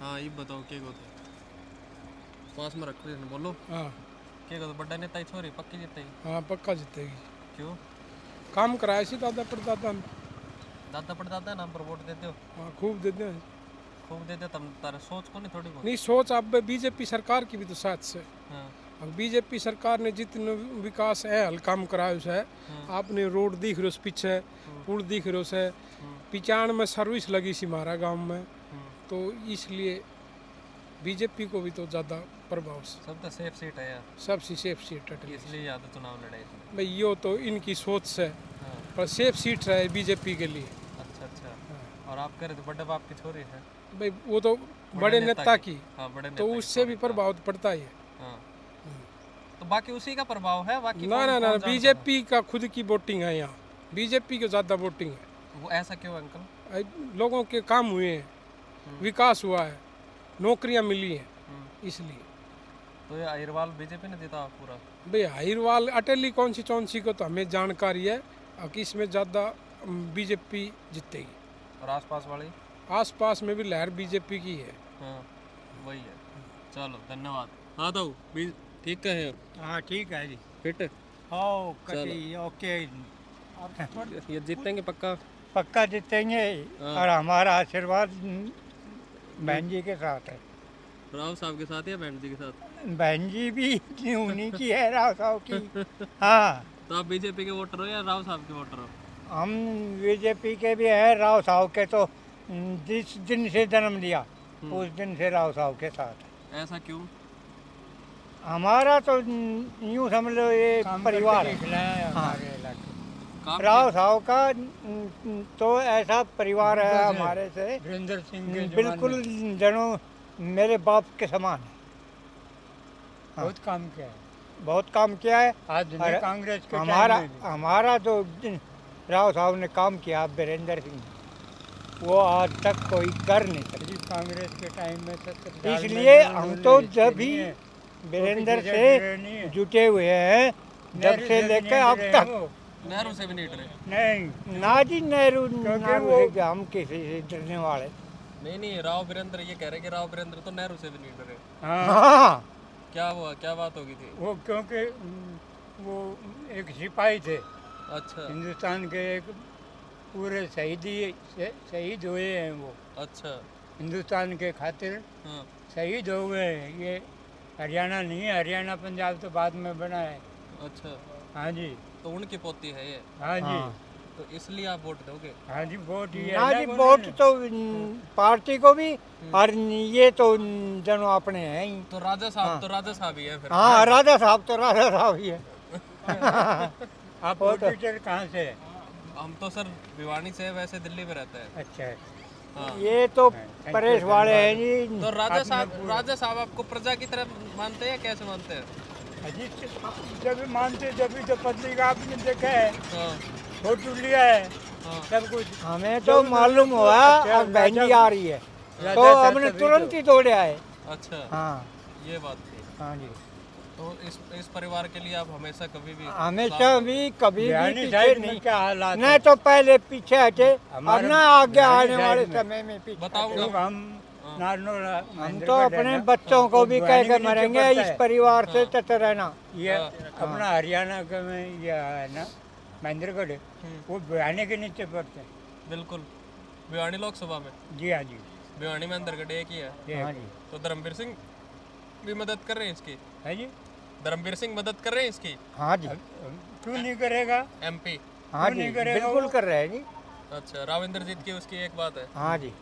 हाँ ये बताओ क्या को पास में रखो इसने बोलो हाँ क्या को बड़ा नेता ही छोरी पक्की जीतेगी। हाँ पक्का जीतेगी। क्यों? काम कराया सी दादा परदादा ने। दादा पड़दादा नाम पर वोट देते हो? हाँ खूब देते हैं। खूब देते तब तारे सोच को नहीं थोड़ी बहुत। नहीं सोच अब बीजेपी सरकार की भी तो साथ से। हाँ अब बीजेपी सरकार ने जितने विकास है हल काम कराया है। हाँ आपने रोड दिख रहे पीछे, पुल दिख रहे है, 95 सर्विस लगी सी हमारा गांव में। तो इसलिए बीजेपी को भी तो ज़्यादा प्रभाव से सब तो सेफ सीट है यार, सबसे सेफ सीट हटली। इसलिए ज़्यादा चुनाव लड़े इसमें। भाई यो तो इनकी सोच से, हाँ पर सेफ सीट है बीजेपी के लिए। अच्छा अच्छा। और आप कह रहे थे बड़े बाप की छोरी है, भाई वो तो बड़े नेता की, हाँ बड़े तो नेता की उससे छोरी भी का। प्रभाव पड़ता ही है। हाँ तो बाकी उसी का प्रभाव है, बाकी ना कौन ना ना कौन जानता था? बीजेपी का खुद की वोटिंग है यहाँ, बीजेपी की ज़्यादा वोटिंग है। वो ऐसा क्यों अंकल? लोगों के काम हुए हैं, विकास हुआ है, नौकरियां मिली हैं, इसलिए। तो ये अहिरवाल बीजेपी ने जीता पूरा? भाई हाईरवाल अटेली कौन सी को तो हमें जानकारी है कि इसमें ज़्यादा बीजेपी जीतेगी। और आसपास वाली? आसपास में भी लहर बीजेपी की है। हाँ वही है। चलो धन्यवाद। हाँ तो ठीक कहे हाँ ठीक है जी। फिट हाँ चलो ओके। ये जीतेंगे पक्का। पक्का जीतेंगे। हाँ। और हमारा आशीर्वाद बहन जी के साथ है। राव साहब के साथ या बहन जी के साथ? बहन जी भी उन्हीं की है, राव साहब की। हाँ तो आप बीजेपी के वोटर हो या राव साहब के वोटर हो? हम बीजेपी के भी हैं, राव साहब के तो जिस दिन से जन्म लिया उस दिन से राव साहब के साथ है। ऐसा क्यों? हमारा तो यूँ समझ लो ये परिवार है। हाँ काम राव साहब का तो ऐसा परिवार है हमारे से, वीरेंद्र सिंह के बिल्कुल जनो मेरे बाप के समान है। बहुत काम किया है। बहुत काम किया है। आज और नहीं, कांग्रेस के टाइम हमारा में भी। हमारा जो राव साहब ने काम किया वीरेंद्र सिंह, वो आज तक कोई कर नहीं सकता। जी, कांग्रेस के टाइम में 70 साल में इसलिए जो हम उन्होंने तो रिश्ते जब भी लिए हैं, वीरेंद्र किसी से डरे नहीं है। जुटे हुए हैं, जब नेहरू से भी लेकर नहीं अब डरे तक। वो। नेहरू से भी नहीं डरे? नहीं, ना जी नेहरू क्योंकि से हम किसी से डरने वाले। नहीं नहीं, राव वीरेंद्र ये कह रहे कि राव वीरेंद्र तो नेहरू से भी नहीं डरे। हाँ हाँ क्या हुआ, क्या बात होगी थी? वो क्योंकि वो एक सिपाही थे अच्छा हिंदुस्तान के, एक पूरे शहीद हुए हैं वो अच्छा। हिंदुस्तान के खातिर हाँ शहीद हो गए हैं। ये हरियाणा नहीं है, हरियाणा पंजाब तो बाद में बना है। अच्छा। हाँ जी। तो उनकी पोती है ये, हाँ जी। हाँ। तो इसलिए आप वोट दोगे? हाँ जी, वोट ये ना है जी ना वोट उन्होंने। तो पार्टी को भी, और ये तो जनो अपने हैं ही। तो राजा साहब तो राजा साहब ही है फिर। हाँ राजा साहब तो राजा साहब ही है। आप ऑडिटर कहाँ से है? हम तो सर भिवानी से है, वैसे दिल्ली में रहते हैं। अच्छा। हाँ ये तो थैंक यू, परेश वाले हैं जी। तो राजा साहब आपको प्रजा की तरह मानते हैं या कैसे मानते हैं? अजी जब भी मानते जब भी तो पत्रिका आपने देखा है, हाँ फोटो लिया है, हाँ सब कुछ। हमें तो मालूम हुआ अच्छा, अब बहन जी आ रही है, राजा तो था हमने तभी तुरंत तो। ही दौड़े आए। अच्छा हाँ ये बात थी। हाँ जी। तो इस परिवार के लिए आप हमेशा कभी भी हमेशा भी कभी भी बिहानी पीछे साइड में नहीं, क्या हालात नहीं तो पहले पीछे हटे और हमारे ना आगे बिहारी आने साइड वाले में। समय में पीछे बताऊंगा। हटे। हम नारनौल हम महेंद्र तो गढ़ अपने है ना, बच्चों को वो भी बिहानी कह के के नीचे मरेंगे पड़ता इस है। परिवार से तट रहना। ये अपना हरियाणा का में ये है ना महेंद्रगढ़, वो बिहानी के नीचे पड़ते हैं। बिल्कुल भिवानी लोकसभा में जी हाँ जी। भिवानी में अंदरगढ़ एक ही है। ये हाँ जी। तो धर्मवीर सिंह भी मदद कर रहे हैं इसकी? है जी। धर्मवीर सिंह मदद कर रहे हैं इसकी? हाँ जी। क्यों नहीं करेगा? एमपी? हाँ क्यों जी नहीं करेगा बिल्कुल वो? कर रहे हैं जी। अच्छा राविंदर जीत की उसकी एक बात है। हाँ जी।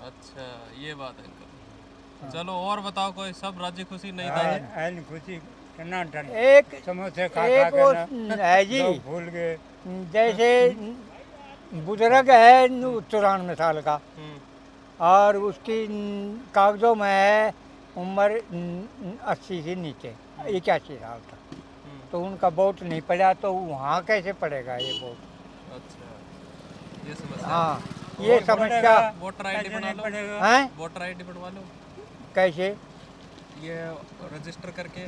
अच्छा ये बात है अंकल। चलो और बताओ, कोई सब राजी खुशी नहीं था? ऐन खुशी टनाटन एक समोसे खा एक के वो ना है जी, लोग भूल गए। जैसे बुजुर्ग है 94 साल का, और उसकी कागजों में है उम्र 80 से नीचे, 81 साल तक, तो उनका वोट नहीं पड़ा, तो वहाँ कैसे पड़ेगा ये वोट? अच्छा ये समस्या। हाँ ये वोट समस्या पड़ेगा, वोटर आईडी कैसे बना नहीं लो। पड़ेगा? है। वोटर आईडी बनवा लो, कैसे? ये रजिस्टर करके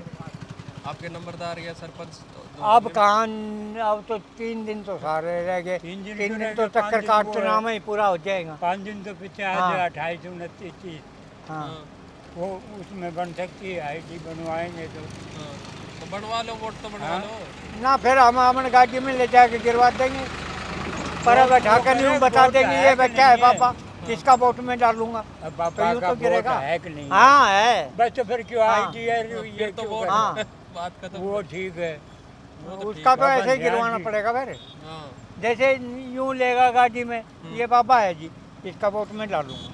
आपके नंबरदार या सरपंच अब कहाँ, अब तो 3 दिन तो सारे रह गए। 3 3 दिन रह तो गए, 5 चक्कर दिन काटते वो है। नाम ही पूरा हो जाएगा। 5 दिन तो पीछे आज हाँ। 28 29 30 हाँ वो उसमें बन सकती है, आईडी बनवाएंगे तो। हाँ, तो बनवा लो, वोट तो बनवा लो। ना फिर हम अपने गाड़ी में ले जाके गिरवा देंगे, पर बैठा कर नहीं बता देंगे ये बच्चा है पापा, किसका वोट में डालूंगा, अब तो पापा यूँ का तो वोट गिरेगा। है कि नहीं? हाँ है, बस तो फिर क्यों हाँ। आईडी है ये फिर तो क्यों वोट करना? हाँ। बात खत्म। वो ठीक है। वो तो उसका तो बाबा ऐसे ही ध्यान गिरवाना दी। पड़ेगा फिर। हाँ, जैसे यूं लेगा गाड़ी में, ये बाबा है जी, इसका वोट मैं डालूंगा,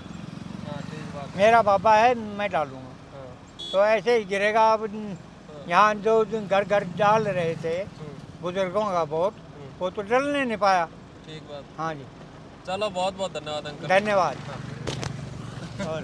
हाँ, ठीक बात। मेरा बाबा है मैं डालूंगा, हाँ, तो ऐसे ही गिरेगा। अब यहाँ जो घर घर डाल रहे थे बुजुर्गों का वोट, वो तो डलने नहीं पाया। ठीक बात। हाँ जी, चलो, बहुत बहुत धन्यवाद अंकल। धन्यवाद। हाँ। और